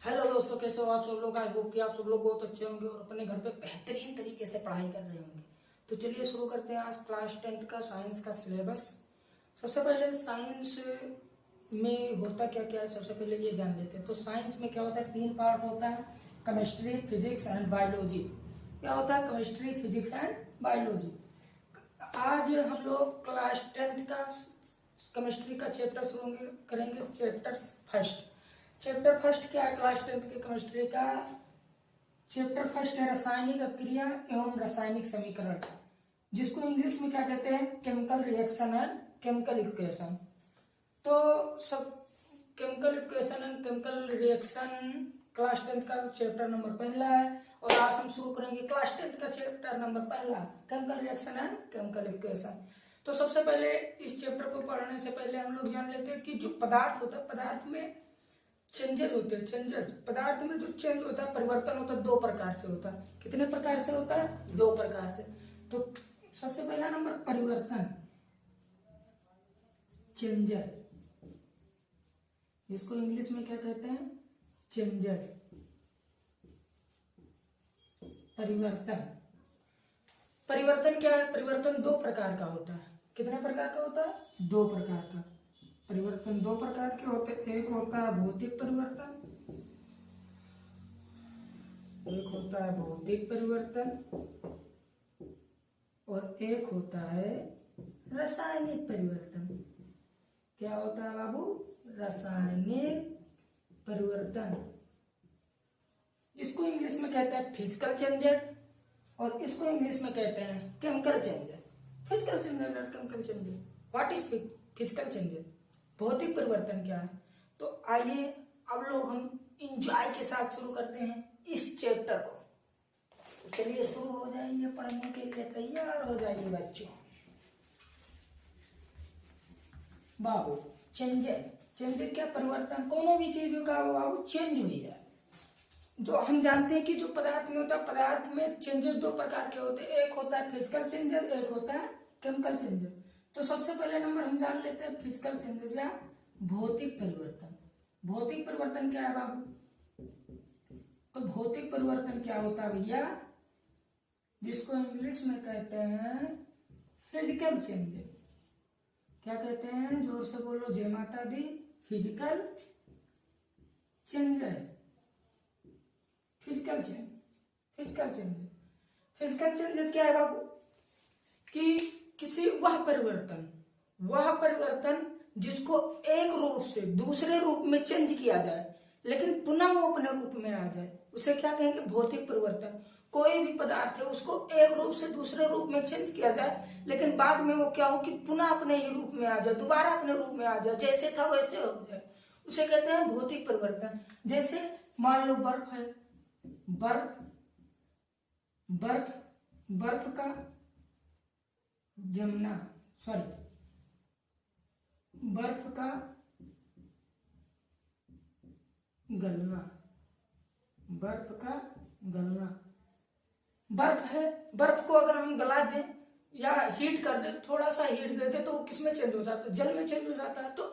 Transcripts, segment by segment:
Hello दोस्तों, कैसे हो आप सब लोग। आई होप कि आप सब लोग बहुत अच्छे होंगे और अपने घर पे बेहतरीन तरीके से पढ़ाई कर रहे होंगे। तो चलिए शुरू करते हैं आज क्लास 10th का साइंस का सिलेबस। सबसे पहले साइंस में होता क्या क्या है, सबसे पहले ये जान लेते हैं। तो साइंस में क्या होता है, 3 पार्ट होता है, केमिस्ट्री, फिजिक्स एंड बायोलॉजी। क्या होता है, केमिस्ट्री, फिजिक्स एंड बायोलॉजी। आज हम लोग क्लास 10th का केमिस्ट्री का चैप्टर शुरू करेंगे। चैप्टर फर्स्ट क्या है क्लास 10th के केमिस्ट्री का? चैप्टर फर्स्ट है रासायनिक अभिक्रिया एवं रासायनिक समीकरण, जिसको इंग्लिश में क्या कहते हैं, chemical reaction and chemical equation. तो सब chemical equation and chemical reaction class 10th का चैप्टर नंबर पहला है। और आज हम शुरू करेंगे क्लास 10th का चैप्टर नंबर पहला, chemical reaction and chemical equation. तो सबसे पहले इस चैप्टर को पढ़ने से पहले हम लोग जान लेते हैं कि जो पदार्थ होता है, पदार्थ में चेंजेस होते हैं। चेंजेस पदार्थ में जो चेंज होता है, परिवर्तन होता है, 2 प्रकार से होता है। कितने प्रकार से होता है? 2 प्रकार से। तो सबसे पहला नंबर परिवर्तन, चेंजेस, इसको इंग्लिश में क्या कहते हैं, चेंजेस, परिवर्तन। परिवर्तन क्या है? परिवर्तन 2 प्रकार का होता है। कितने प्रकार का होता है? 2 प्रकार का। परिवर्तन 2 प्रकार के होते हैं। एक होता है भौतिक परिवर्तन, एक होता है भौतिक परिवर्तन, और एक होता है रासायनिक परिवर्तन। क्या होता है बाबू? रासायनिक परिवर्तन। इसको इंग्लिश में कहते हैं फिजिकल चेंजेस, और इसको इंग्लिश में कहते हैं केमिकल चेंजेस। फिजिकल चेंजेस और chemical changes. What is physical changes? भौतिक परिवर्तन क्या है? तो आइए अब लोग हम इंजॉय के साथ शुरू करते हैं इस चैप्टर को। तो चलिए शुरू हो जाइए, पढ़ने के लिए तैयार हो जाइए बच्चों। बाबू चेंजेस, चेंजेस क्या? परिवर्तन। कोनो भी चीज का बाबू चेंज हुई है। जो हम जानते हैं कि जो पदार्थ में होता है, पदार्थ में चेंजेस 2 प्रकार के होते हैं। एक होता है फिजिकल चेंजेस, एक होता है केमिकल चेंजेस। तो सबसे पहले नंबर हम जान लेते हैं फिजिकल चेंजेस या भौतिक परिवर्तन। भौतिक परिवर्तन क्या है बाबू? तो भौतिक परिवर्तन क्या होता है भैया, जिसको इंग्लिश में कहते हैं फिजिकल चेंजेस। क्या कहते हैं? जोर से बोलो, जय माता दी। Physical changes, physical change, physical changes. Physical changes क्या है बाबू? कि किसी वह परिवर्तन जिसको एक रूप से दूसरे रूप में चेंज किया जाए, लेकिन पुनः वो अपने रूप में आ जाए, उसे क्या कहेंगे? भौतिक परिवर्तन। कोई भी पदार्थ है, उसको एक रूप से दूसरे रूप में चेंज किया जाए, लेकिन बाद में वो क्या हो कि पुनः अपने ही रूप में आ जाए, दोबारा अपने रूप में आ जाए, जैसे था वैसे हो जाए, उसे कहते हैं भौतिक परिवर्तन। जैसे मान लो बर्फ है, बर्फ बर्फ बर्फ का जमना, सॉरी, बर्फ का गलना, बर्फ का गलना। बर्फ है, बर्फ को अगर हम गला दें या हीट कर दें, थोड़ा सा हीट दे दें, तो वो किसमें चेंज हो जाता है? जल में चेंज हो जाता है। तो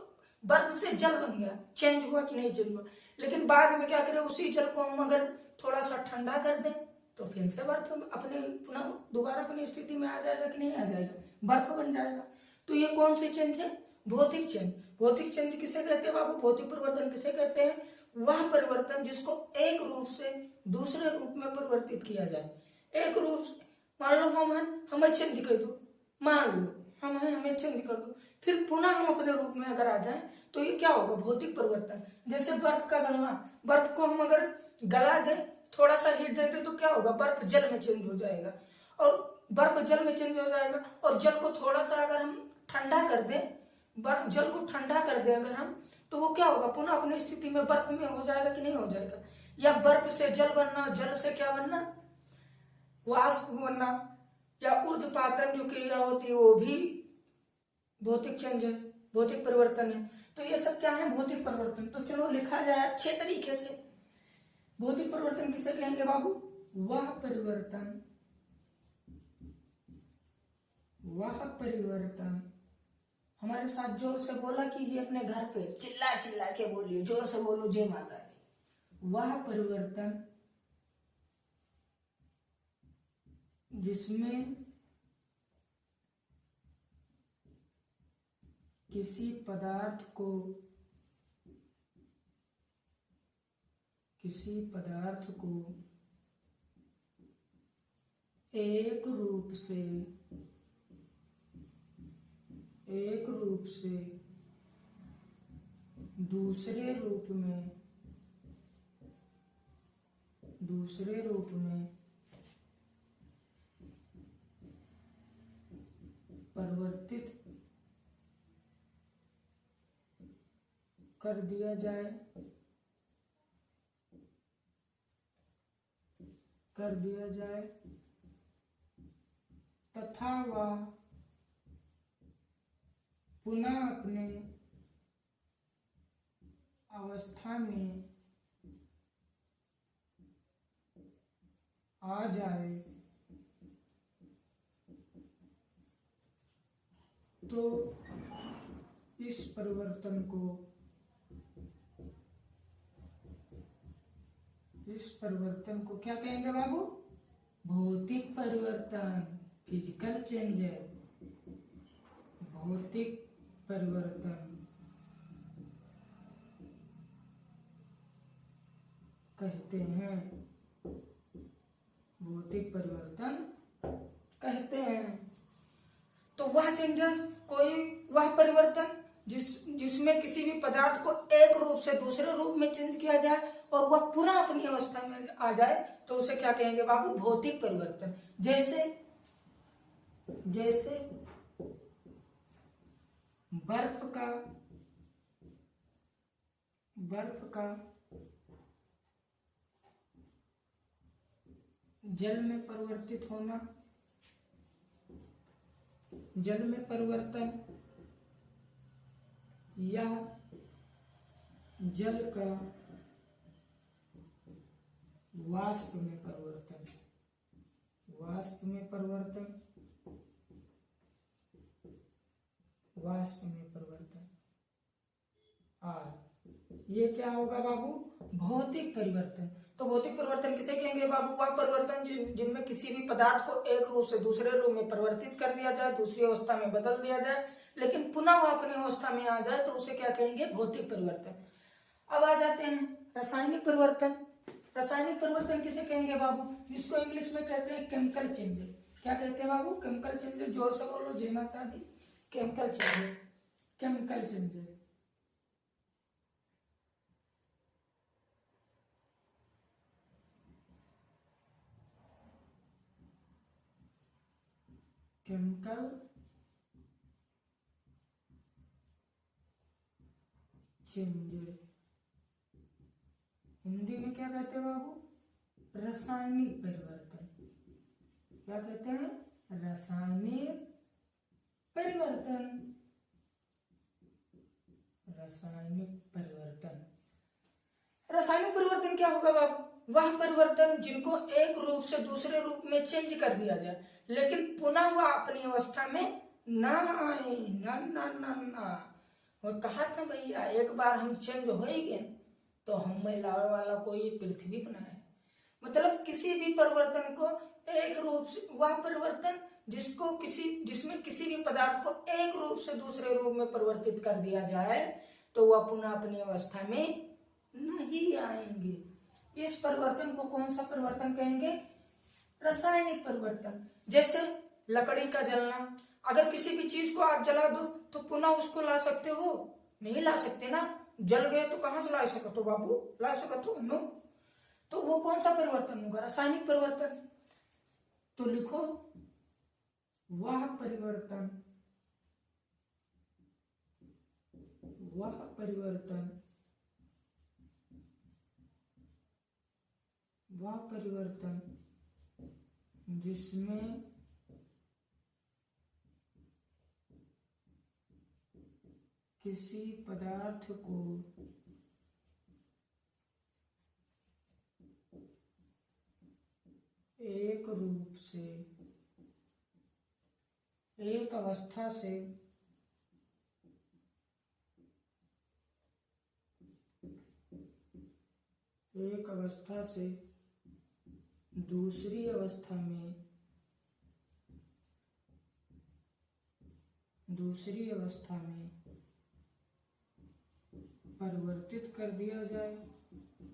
बर्फ से जल बन गया, चेंज हुआ कि नहीं? चेंज हुआ। लेकिन बाद में क्या करें, उसी जल को हम अगर थोड़ा सा ठंडा कर दें, तो फिर से बर्फ अपने पुनः दोबारा अपनी स्थिति में आ जाएगा कि नहीं आ जाएगा? बर्फ बन जाएगा। तो ये कौन सी चेंज है? भौतिक चेंज। भौतिक चेंज किसे कहते हैं बाबू? भौतिक परिवर्तन किसे कहते हैं? वह परिवर्तन जिसको एक रूप से दूसरे रूप में परिवर्तित किया जाए। एक रूप, मान लो हमें चेंज कर दो, मान लो हमें चेंज कर दो, फिर पुनः हम अपने रूप में अगर आ जाए, तो ये क्या होगा? भौतिक परिवर्तन। जैसे बर्फ का गलना, बर्फ को हम अगर गला दें, थोड़ा सा हीट देते, तो क्या होगा? बर्फ जल में चेंज हो जाएगा, और बर्फ जल में चेंज हो जाएगा। और जल को थोड़ा सा अगर हम ठंडा कर दें, बर्फ जल को ठंडा कर दें अगर हम, तो वो क्या होगा? पुनः अपनी स्थिति में बर्फ में हो जाएगा कि नहीं हो जाएगा? या बर्फ से जल बनना, जल से क्या बनना? वाष्प बनना, या ऊर्ध्वपातन जो क्रिया होती है, वो भी भौतिक चेंज है, भौतिक परिवर्तन है। तो ये सब क्या है? भौतिक परिवर्तन। तो चलो लिखा जाए अच्छे तरीके से। भौतिक परिवर्तन किसे कहेंगे बाबू? वह परिवर्तन। हमारे साथ जोर से बोला कीजिए, अपने घर पे चिल्ला चिल्ला के बोलिए, जोर से बोलो, जय माता दी। वह परिवर्तन जिसमें किसी पदार्थ को एक रूप से दूसरे रूप में परिवर्तित कर दिया जाए तथा वह पुनः अपने अवस्था में आ जाए तो इस परिवर्तन को क्या कहेंगे बाबू? भौतिक परिवर्तन, फिजिकल चेंजेस, भौतिक परिवर्तन कहते हैं, भौतिक परिवर्तन कहते हैं। तो वह चेंजेस, वह परिवर्तन जिसमें किसी भी पदार्थ को एक रूप से दूसरे रूप में चेंज किया जाए और वह पुनः अपनी अवस्था में आ जाए तो उसे क्या कहेंगे बाबू? भौतिक परिवर्तन। जैसे बर्फ का जल में परिवर्तित होना, जल में परिवर्तन या जल का वाष्प में परिवर्तन, ये क्या होगा बाबू? भौतिक परिवर्तन। तो भौतिक परिवर्तन किसे कहेंगे बाबू? वह परिवर्तन जिनमें किसी भी पदार्थ को एक रूप से दूसरे रूप में परिवर्तित कर दिया जाए, दूसरी अवस्था में बदल दिया जाए, लेकिन पुनः वह अपनी अवस्था में आ जाए तो उसे क्या कहेंगे? भौतिक परिवर्तन। अब आ जाते हैं रासायनिक परिवर्तन। रासायनिक परिवर्तन किसे कहेंगे बाबू? जिसको इंग्लिश में कहते हैं केमिकल चेंजेस। क्या कहते हैं बाबू? Chemical changes. जोर से बोलो जय माता दी। Chemical changes. Chemical changes chemical changes Hindi में क्या कहते हैं बाबू? रासायनिक परिवर्तन। क्या कहते हैं? रासायनिक परिवर्तन। रासायनिक परिवर्तन। रासायनिक परिवर्तन क्या होगा बाबू? वह परिवर्तन जिनको एक रूप से दूसरे रूप में चेंज कर दिया जाए लेकिन पुनः वह अपनी अवस्था में ना आए। ना वो कहा था भैया एक बार हम चेंज हो ही गए तो हम मिलावे वाला कोई पृथ्वी बनाए। मतलब किसी भी परिवर्तन को एक रूप से, वह परिवर्तन जिसमें किसी भी पदार्थ को एक रूप से दूसरे रूप में परिवर्तित कर दिया जाए तो वह पुनः अपनी अवस्था में नहीं आएंगे। इस परिवर्तन को कौन सा परिवर्तन कहेंगे? रासायनिक परिवर्तन। जैसे लकड़ी का जलना, अगर किसी भी चीज को आप जला दो तो पुनः उसको ला सकते हो? नहीं ला सकते ना। जल गए तो कहां से ला सकते हो बाबू? ला सकते हो नो। तो वो कौन सा परिवर्तन होगा? रासायनिक परिवर्तन। तो लिखो वह परिवर्तन जिसमें किसी पदार्थ को एक रूप से, एक अवस्था से एक अवस्था से दूसरी अवस्था में परिवर्तित कर दिया जाए।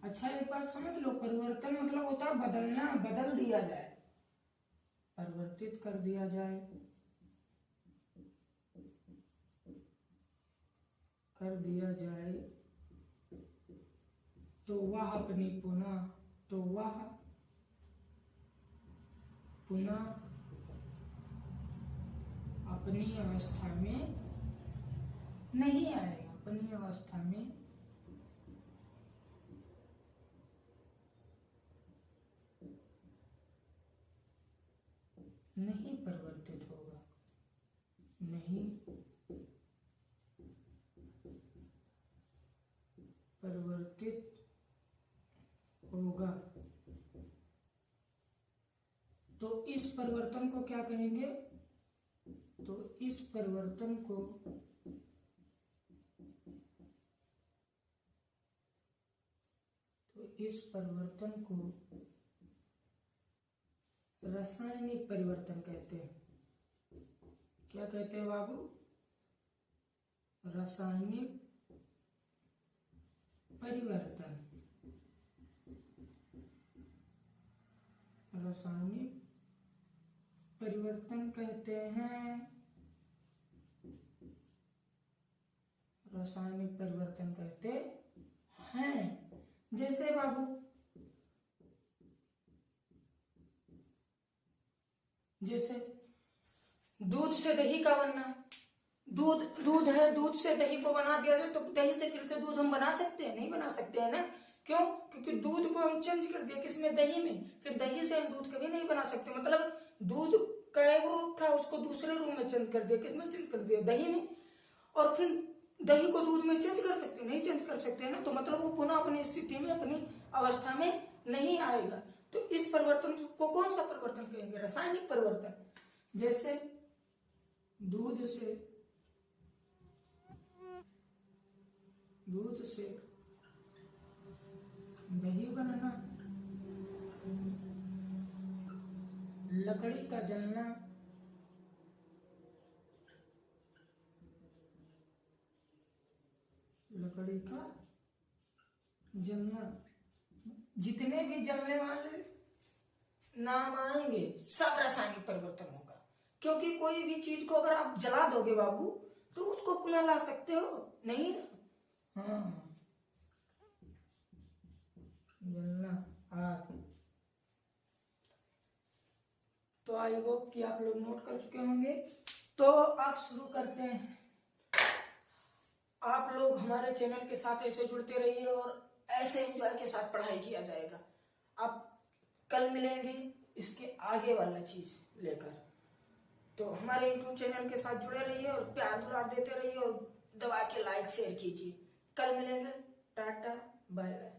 अच्छा, एक बात समझ लो, परिवर्तन मतलब होता है बदलना, बदल दिया जाए, परिवर्तित कर दिया जाए, तो वह पुनः अपनी अवस्था में नहीं आएगा, अपनी अवस्था में नहीं परिवर्तित होगा, नहीं परिवर्तित होगा। तो इस परिवर्तन को क्या कहेंगे? तो इस परिवर्तन को रासायनिक परिवर्तन कहते हैं। क्या कहते हैं बाबू? रासायनिक परिवर्तन। रासायनिक परिवर्तन कहते हैं, रासायनिक परिवर्तन कहते हैं। जैसे बाबू, जैसे दूध से दही का बनना, दूध है, दूध से दही को बना दिया जाए तो दही से फिर से दूध हम बना सकते हैं? नहीं बना सकते हैं ना। क्यों? क्योंकि दूध को हम चेंज कर दिया, किसमें? दही में। फिर दही से हम दूध कभी नहीं बना सकते। मतलब दूध का एक रूप था, उसको दूसरे रूप में चेंज कर दिया। किसमें चेंज कर दिया? दही में। और फिर दही को दूध में चेंज कर सकते? नहीं चेंज कर सकते ना। तो मतलब वो पुनः अपनी स्थिति में, अपनी अवस्था में नहीं आएगा। तो इस परिवर्तन को कौन सा परिवर्तन कहेंगे? रासायनिक परिवर्तन। जैसे दूध से दही बनना, लकड़ी का जलना, जितने भी जलने वाले नाम आएंगे सब रासायनिक परिवर्तन होगा। क्योंकि कोई भी चीज को अगर आप जला दोगे बाबू तो उसको पुनः ला सकते हो? नहीं ना। हाँ, जलना, आग। तो आई होप कि आप लोग नोट कर चुके होंगे। तो आप शुरू करते हैं। आप लोग हमारे चैनल के साथ ऐसे जुड़ते रहिए और ऐसे एंजॉय के साथ पढ़ाई किया जाएगा। आप कल मिलेंगे इसके आगे वाला चीज लेकर। तो हमारे यूट्यूब चैनल के साथ जुड़े रहिए और प्यार दुलार देते रहिए और दबा के लाइक शेयर कीजिए। कल मिलेंगे। Tata, bye bye.